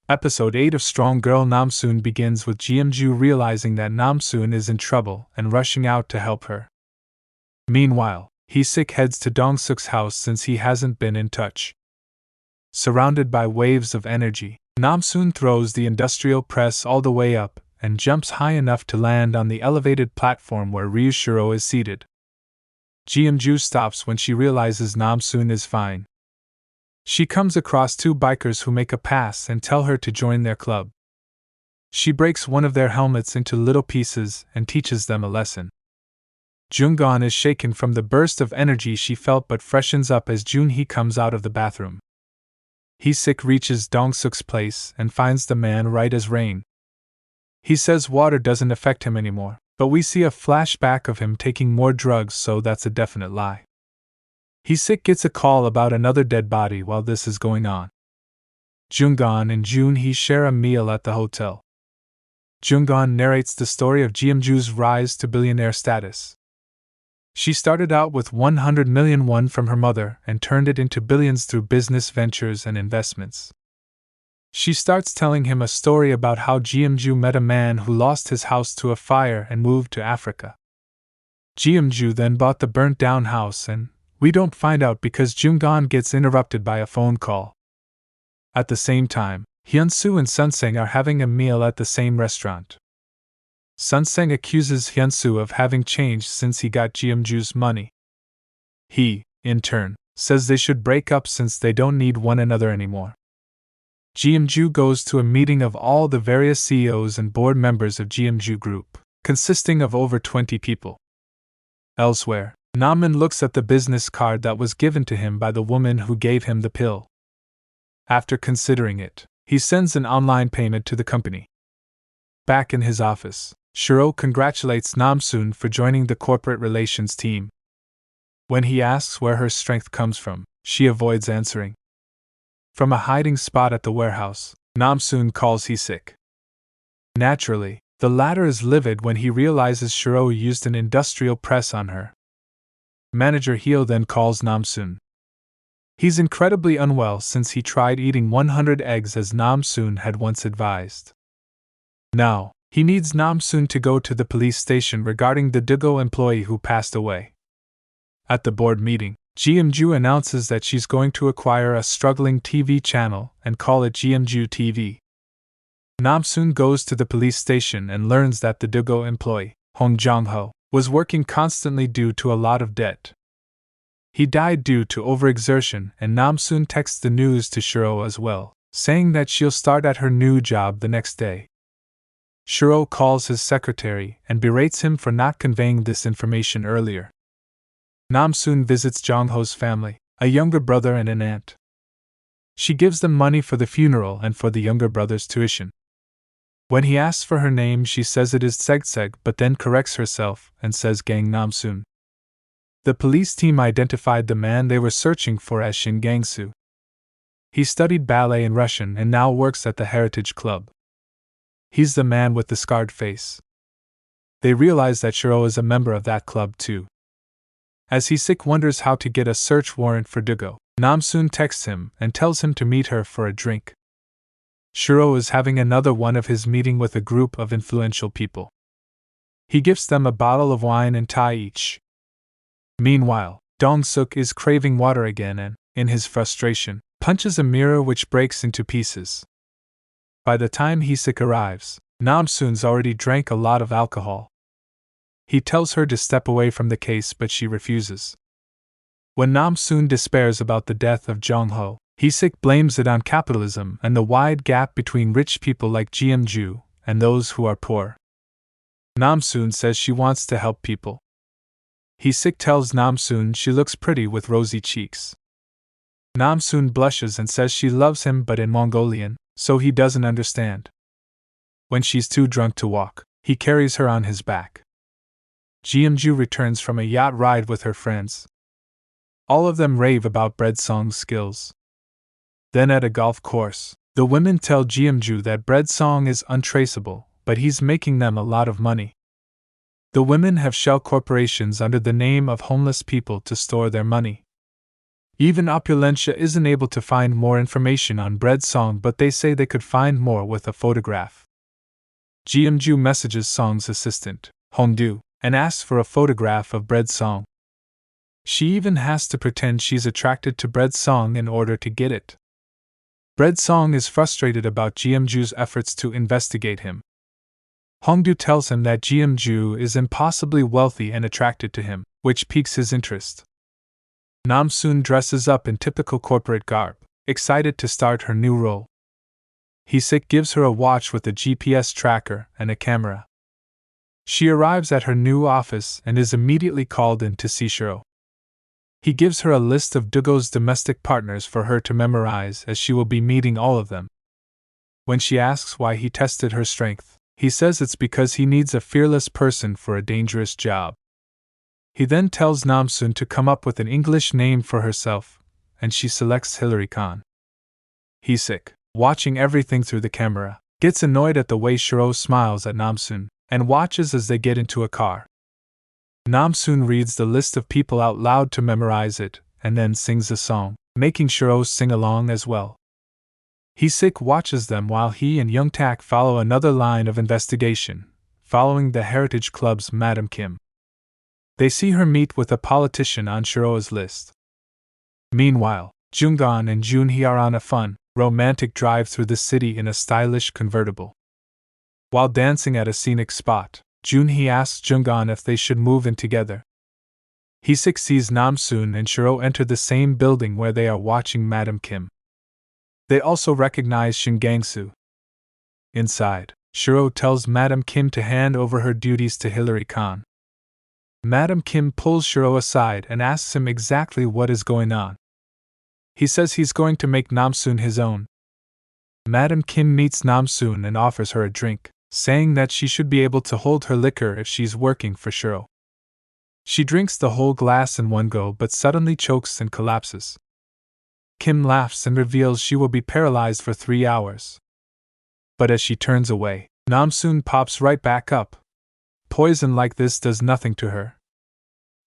Episode 8 of Strong Girl Namsoon begins with Jeomju realizing that Namsoon is in trouble and rushing out to help her. Meanwhile, Hee-sik heads to Dong-suk's house since he hasn't been in touch. Surrounded by waves of energy, Namsoon throws the industrial press all the way up and jumps high enough to land on the elevated platform where Ryushiro is seated. Jeomju stops when she realizes Namsoon is fine. She comes across two bikers who make a pass and tell her to join their club. She breaks one of their helmets into little pieces and teaches them a lesson. Jungon is shaken from the burst of energy she felt but freshens up as Junhee comes out of the bathroom. Hee-sik reaches Dong-suk's place and finds the man right as rain. He says water doesn't affect him anymore, but we see a flashback of him taking more drugs, so that's a definite lie. Hee-sik gets a call about another dead body while this is going on. Jungon and Junhee share a meal at the hotel. Jungon narrates the story of Jeomju's rise to billionaire status. She started out with 100 million won from her mother and turned it into billions through business ventures and investments. She starts telling him a story about how Jeomju met a man who lost his house to a fire and moved to Africa. Jeomju then bought the burnt-down house, and we don't find out because Jungon gets interrupted by a phone call. At the same time, Hyunsoo and Sunseng are having a meal at the same restaurant. Sunseng accuses Hyunsoo of having changed since he got Jeomju's money. He, in turn, says they should break up since they don't need one another anymore. Jeomju goes to a meeting of all the various CEOs and board members of Jeomju Group, consisting of over 20 people. Elsewhere, Namin looks at the business card that was given to him by the woman who gave him the pill. After considering it, he sends an online payment to the company. Back in his office, Shiro congratulates Namsoon for joining the corporate relations team. When he asks where her strength comes from, she avoids answering. From a hiding spot at the warehouse, Namsoon calls Hee-sik. Naturally, the latter is livid when he realizes Shiro used an industrial press on her. Manager Hyo then calls Namsoon. He's incredibly unwell since he tried eating 100 eggs as Namsoon had once advised. Now, he needs Namsoon to go to the police station regarding the Dugo employee who passed away. At the board meeting, Jeomju announces that she's going to acquire a struggling TV channel and call it Jeomju TV. Namsoon goes to the police station and learns that the Dugo employee, Hong Jong-ho, was working constantly due to a lot of debt. He died due to overexertion, and Namsoon texts the news to Shiro as well, saying that she'll start at her new job the next day. Shiro calls his secretary and berates him for not conveying this information earlier. Namsoon visits Jong-ho's family, a younger brother and an aunt. She gives them money for the funeral and for the younger brother's tuition. When he asks for her name, she says it is Tsegseg, but then corrects herself and says Gang Namsoon. The police team identified the man they were searching for as Shin Gangsu. He studied ballet and Russian and now works at the Heritage Club. He's the man with the scarred face. They realize that Shiro is a member of that club too. As Hee-sik wonders how to get a search warrant for Dugo, Namsoon texts him and tells him to meet her for a drink. Shiro is having another one of his meeting with a group of influential people. He gives them a bottle of wine and tie each. Meanwhile, Dong-suk is craving water again and, in his frustration, punches a mirror which breaks into pieces. By the time Hee-sik arrives, Namsoon's already drank a lot of alcohol. He tells her to step away from the case, but she refuses. When Namsoon despairs about the death of Jong-ho, Hee-sik blames it on capitalism and the wide gap between rich people like Jeomju and those who are poor. Namsoon says she wants to help people. Hee-sik tells Namsoon she looks pretty with rosy cheeks. Namsoon blushes and says she loves him but in Mongolian, so he doesn't understand. When she's too drunk to walk, he carries her on his back. Jeomju returns from a yacht ride with her friends. All of them rave about Breadsong's skills. Then at a golf course, the women tell Jeomju that Breadsong is untraceable, but he's making them a lot of money. The women have shell corporations under the name of homeless people to store their money. Even Opulentia isn't able to find more information on Bread Song, but they say they could find more with a photograph. Jeonju messages Song's assistant, Hongdu, and asks for a photograph of Bread Song. She even has to pretend she's attracted to Bread Song in order to get it. Bread Song is frustrated about Jeonju's efforts to investigate him. Hongdu tells him that Jeonju is impossibly wealthy and attracted to him, which piques his interest. Namsoon dresses up in typical corporate garb, excited to start her new role. Hee-sik gives her a watch with a GPS tracker and a camera. She arrives at her new office and is immediately called in to see Shiro. He gives her a list of Dugo's domestic partners for her to memorize, as she will be meeting all of them. When she asks why he tested her strength, he says it's because he needs a fearless person for a dangerous job. He then tells Namsoon to come up with an English name for herself, and she selects Hillary Khan. Hee-sik, watching everything through the camera, gets annoyed at the way Shiro smiles at Namsoon, and watches as they get into a car. Namsoon reads the list of people out loud to memorize it, and then sings a song, making Shiro sing along as well. Hee-sik watches them while he and Young-tak follow another line of investigation, following the Heritage Club's Madam Kim. They see her meet with a politician on Shiro's list. Meanwhile, Jung-gun and Jun-hee are on a fun, romantic drive through the city in a stylish convertible. While dancing at a scenic spot, Jun-hee asks Jung-gun if they should move in together. Hee-sik sees Namsoon and Shiro enter the same building where they are watching Madam Kim. They also recognize Shin Gang-soo. Inside, Shiro tells Madam Kim to hand over her duties to Hillary Khan. Madam Kim pulls Shiro aside and asks him exactly what is going on. He says he's going to make Namsoon his own. Madam Kim meets Namsoon and offers her a drink, saying that she should be able to hold her liquor if she's working for Shiro. She drinks the whole glass in one go but suddenly chokes and collapses. Kim laughs and reveals she will be paralyzed for 3 hours. But as she turns away, Namsoon pops right back up. Poison like this does nothing to her.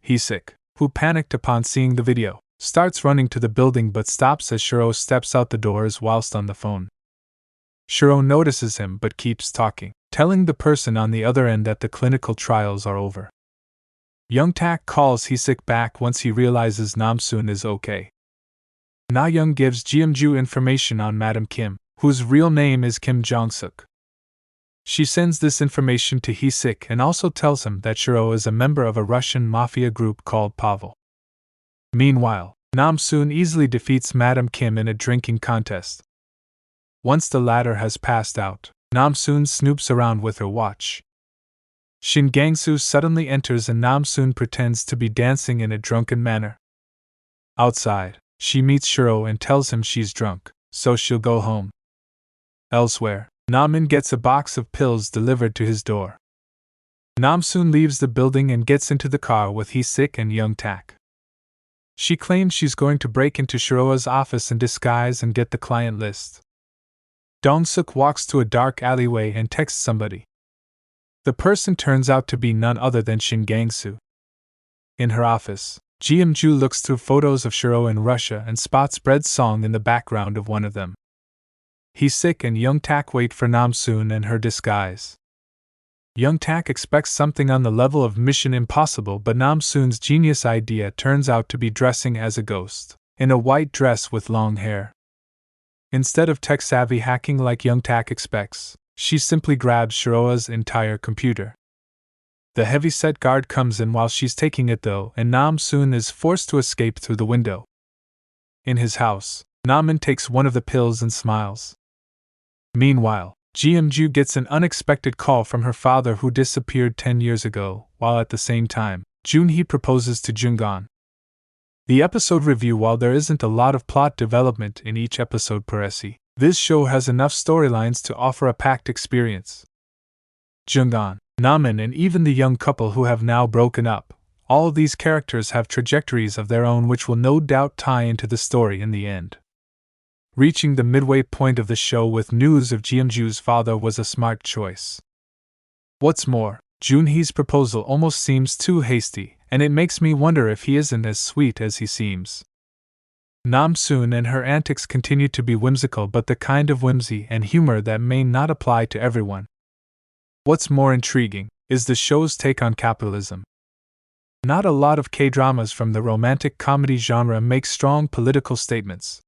Hee-sik, who panicked upon seeing the video, starts running to the building but stops as Shiro steps out the doors whilst on the phone. Shiro notices him but keeps talking, telling the person on the other end that the clinical trials are over. Young-tak calls Hee-sik back once he realizes Namsoon is okay. Na-young gives Jeonju information on Madam Kim, whose real name is Kim Jong-suk. She sends this information to Hee-sik and also tells him that Shiro is a member of a Russian mafia group called Pavel. Meanwhile, Namsoon easily defeats Madam Kim in a drinking contest. Once the latter has passed out, Namsoon snoops around with her watch. Shin Gang-soo suddenly enters and Namsoon pretends to be dancing in a drunken manner. Outside, she meets Shiro and tells him she's drunk, so she'll go home. Elsewhere, Namin gets a box of pills delivered to his door. Namsoon leaves the building and gets into the car with Hee-sik and Young-tak. She claims she's going to break into Shiro's office in disguise and get the client list. Dong-suk walks to a dark alleyway and texts somebody. The person turns out to be none other than Shin Gang-soo. In her office, Jeonju looks through photos of Shiro in Russia and spots Bread Song in the background of one of them. Hee-sik and Young-tak wait for Namsoon and her disguise. Young-tak expects something on the level of Mission Impossible, but Namsoon's genius idea turns out to be dressing as a ghost, in a white dress with long hair. Instead of tech-savvy hacking like Young-tak expects, she simply grabs Shiro's entire computer. The heavy-set guard comes in while she's taking it though, and Namsoon is forced to escape through the window. In his house, Namin takes one of the pills and smiles. Meanwhile, Jeonju gets an unexpected call from her father who disappeared 10 years ago, while at the same time, Jun-hee proposes to Jung-gun. The episode review: while there isn't a lot of plot development in each episode per SE, this show has enough storylines to offer a packed experience. Jung-gun, Namin and even the young couple who have now broken up, all of these characters have trajectories of their own which will no doubt tie into the story in the end. Reaching the midway point of the show with news of Jeonju's father was a smart choice. What's more, Jun-hee's proposal almost seems too hasty, and it makes me wonder if he isn't as sweet as he seems. Namsoon and her antics continue to be whimsical, but the kind of whimsy and humor that may not apply to everyone. What's more intriguing is the show's take on capitalism. Not a lot of K-dramas from the romantic comedy genre make strong political statements.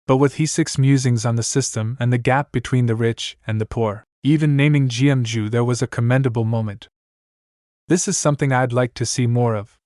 But with Heesik's musings on the system and the gap between the rich and the poor, even naming Jeonju, there was a commendable moment. This is something I'd like to see more of.